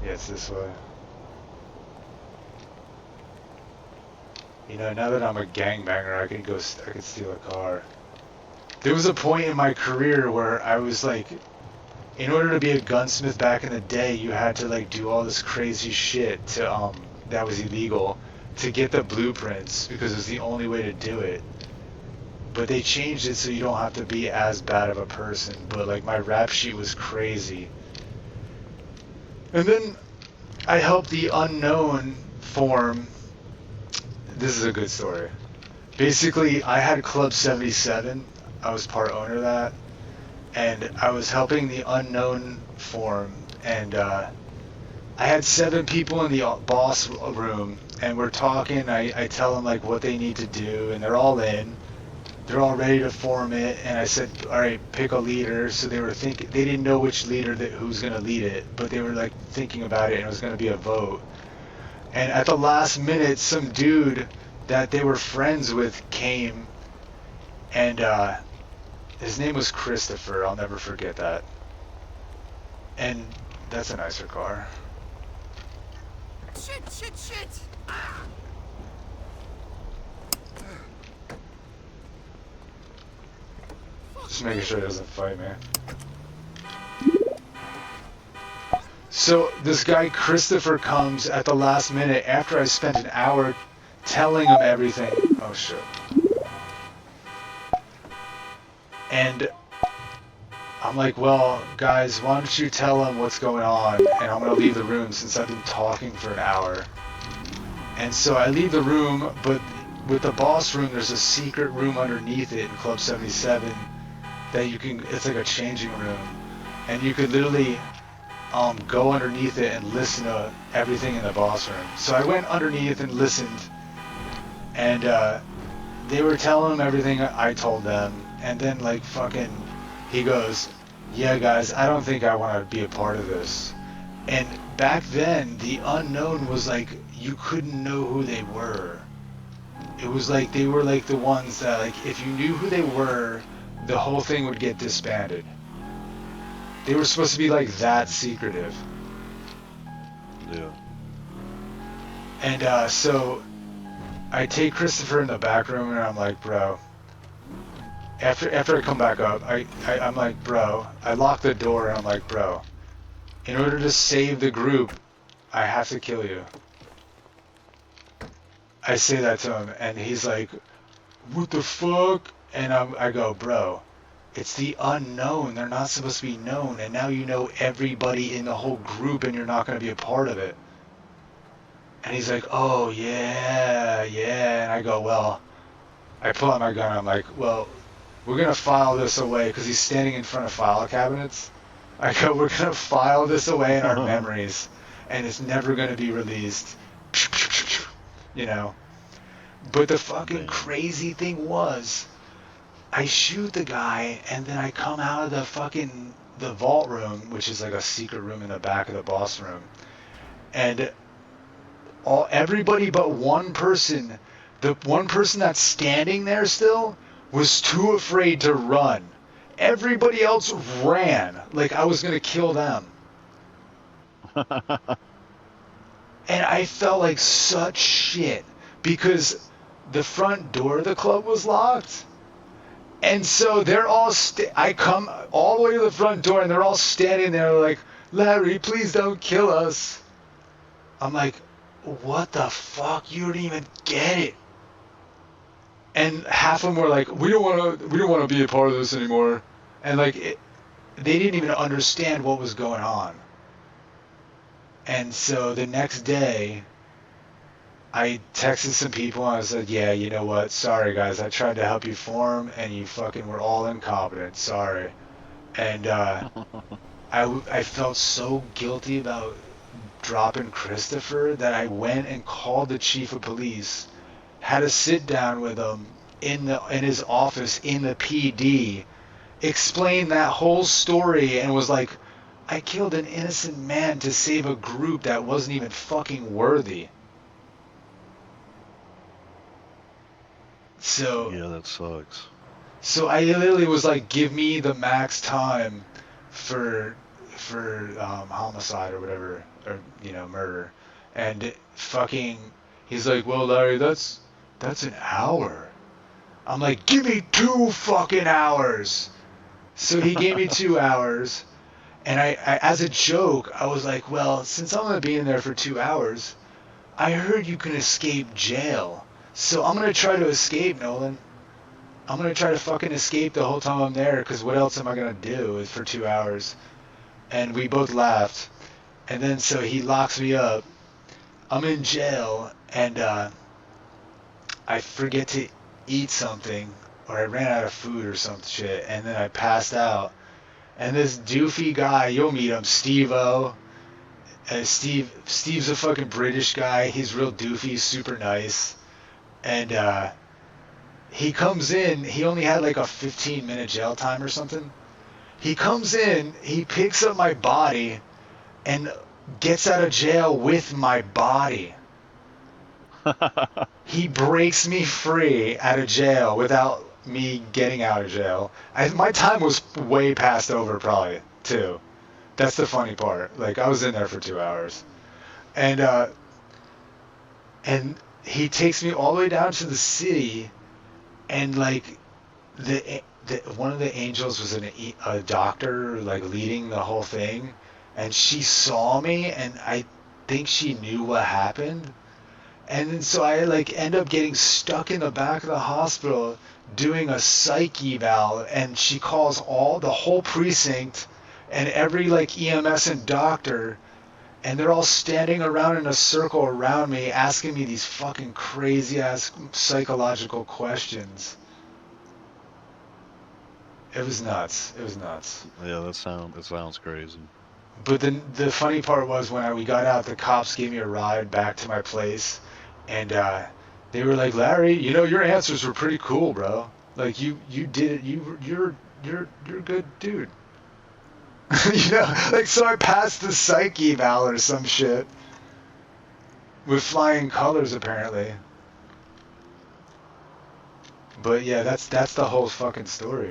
Yeah, it's this way. You know, now that I'm a gangbanger, I can steal a car. There was a point in my career where I was like, in order to be a gunsmith back in the day, you had to like do all this crazy shit to that was illegal to get the blueprints because it was the only way to do it. But they changed it so you don't have to be as bad of a person. But like my rap sheet was crazy. And then I helped the unknown form. This is a good story. Basically, I had Club 77. I was part owner of that. And I was helping the unknown form. And I had 7 people in the boss room. And we're talking. I tell them like what they need to do. And they're all in. They're all ready to form it. And I said, all right, pick a leader. So they were thinking, they didn't know which leader who's going to lead it. But they were like thinking about it. And it was going to be a vote. And at the last minute, some dude that they were friends with came, and his name was Christopher. I'll never forget that. And that's a nicer car. Shit! Ah. Just making sure he doesn't fight me. So this guy Christopher comes at the last minute after I spent an hour telling him everything. Oh shit. And I'm like, well, guys, why don't you tell him what's going on? And I'm going to leave the room since I've been talking for an hour. And so I leave the room, but with the boss room, there's a secret room underneath it in Club 77 that you can, it's like a changing room. And you could literally go underneath it and listen to everything in the boss room. So I went underneath and listened. And they were telling him everything I told them. And then like fucking, he goes, yeah guys, I don't think I want to be a part of this. And back then, the unknown was like, you couldn't know who they were. It was like, they were like the ones that like, if you knew who they were, the whole thing would get disbanded. They were supposed to be like that secretive. Yeah. And so I take Christopher in the back room and I'm like, bro, after I come back up, I'm like, bro, I lock the door and I'm like, bro, in order to save the group, I have to kill you. I say that to him and he's like, what the fuck? And I go, bro, it's the unknown. They're not supposed to be known. And now you know everybody in the whole group and you're not going to be a part of it. And he's like, oh, yeah. And I go, well, I pull out my gun. I'm like, well, we're going to file this away because he's standing in front of file cabinets. I go, we're going to file this away in our memories and it's never going to be released. You know. But the fucking crazy thing was, I shoot the guy, and then I come out of the vault room, which is like a secret room in the back of the boss room, and everybody but one person, the one person that's standing there still, was too afraid to run. Everybody else ran, like I was gonna kill them. And I felt like such shit, because the front door of the club was locked. And so they're all, I come all the way to the front door and they're all standing there like, Larry, please don't kill us. I'm like, what the fuck? You don't even get it. And half of them were like, we don't want to be a part of this anymore. And like, they didn't even understand what was going on. And so the next day, I texted some people and I said, yeah, you know what? Sorry, guys. I tried to help you form and you fucking were all incompetent. Sorry. And I felt so guilty about dropping Christopher that I went and called the chief of police, had a sit down with him in his office in the PD, explained that whole story and was like, I killed an innocent man to save a group that wasn't even fucking worthy. So Yeah, that sucks. So I literally was like, give me the max time for homicide or whatever. or murder, and fucking, he's like, well, Larry, that's an hour. I'm like, give me 2 fucking hours. So he gave me 2 hours, and I as a joke, I was like, well, since I'm gonna be in there for 2 hours, I heard you can escape jail, so I'm gonna try to escape, Nolan. I'm gonna try to fucking escape the whole time I'm there, because what else am I gonna do for 2 hours? And we both laughed. And then so he locks me up. I'm in jail, and I forget to eat something, or I ran out of food or some shit, and then I passed out. And this doofy guy, you'll meet him, Steve-O. Steve's a fucking British guy. He's real doofy, super nice. And he comes in, he only had like a 15-minute jail time or something. He comes in, he picks up my body, and gets out of jail with my body. He breaks me free out of jail without me getting out of jail. My time was way past over, probably, too. That's the funny part. Like, I was in there for 2 hours. And he takes me all the way down to the city, and, like, one of the angels was a doctor, like, leading the whole thing, and she saw me, and I think she knew what happened. And then so I like end up getting stuck in the back of the hospital doing a psych eval, and she calls the whole precinct and every like EMS and doctor, and they're all standing around in a circle around me asking me these fucking crazy ass psychological questions. It was nuts. It was nuts. Yeah, that sounds crazy. But then the funny part was when we got out, the cops gave me a ride back to my place, and they were like, Larry, your answers were pretty cool, bro. Like you did it. You're a good dude. Like so I passed the psych eval or some shit with flying colors apparently. But yeah, that's the whole fucking story.